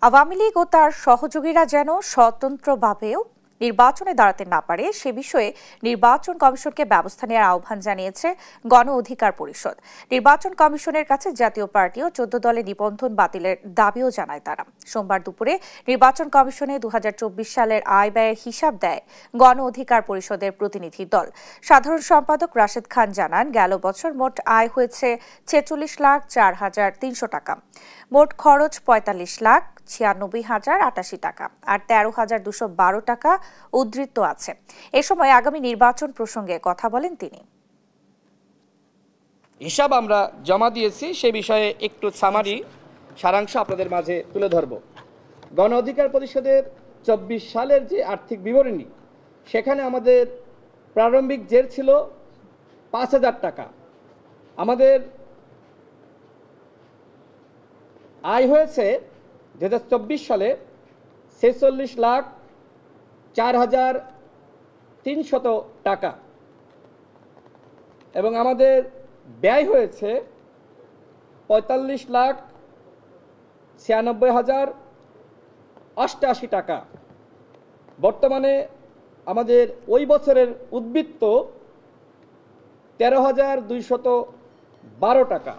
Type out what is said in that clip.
আওয়ামী লীগ ও তার সহযোগীরা যেন স্বতন্ত্রভাবেও নির্বাচনে দাঁড়াতে না পারে সে বিষয়ে নির্বাচন কমিশনকে ব্যবস্থা নেওয়ার আহ্বান জানিয়েছে গণ অধিকার পরিষদ। নির্বাচন কমিশনের কাছে জাতীয় পার্টি ও 14 দলে নিবন্ধন বাতিলের দাবিও জানায় তারা। সোমবার দুপুরে নির্বাচন কমিশনে 2024 সালের আয় ব্যয়ের হিসাব দেয় গণ অধিকার পরিষদের প্রতিনিধি দল। সাধারণ সম্পাদক রাশেদ খান জানান, গেল বছর মোট আয় হয়েছে 46,04,300 টাকা, মোট খরচ 45,96,088 টাকা আর 13,212 টাকা উদ্ধৃত আছে। এ সময় আগামী নির্বাচন প্রসঙ্গে কথা বলেন তিনি। হিসাব আমরা জমা দিয়েছি, সে বিষয়ে একটু সারাংশ আপনাদের মাঝে তুলে ধরব। গণ অধিকার পরিষদের 24 সালের যে আর্থিক বিবরণী, সেখানে আমাদের প্রারম্ভিক জের ছিল 5,000 টাকা। আমাদের আয় হয়েছে 2024 সালে 46,04,300 টাকা এবং আমাদের ব্যয় হয়েছে 45,96,088 টাকা। বর্তমানে আমাদের ওই বছরের উদ্বৃত্ত 13,212 টাকা।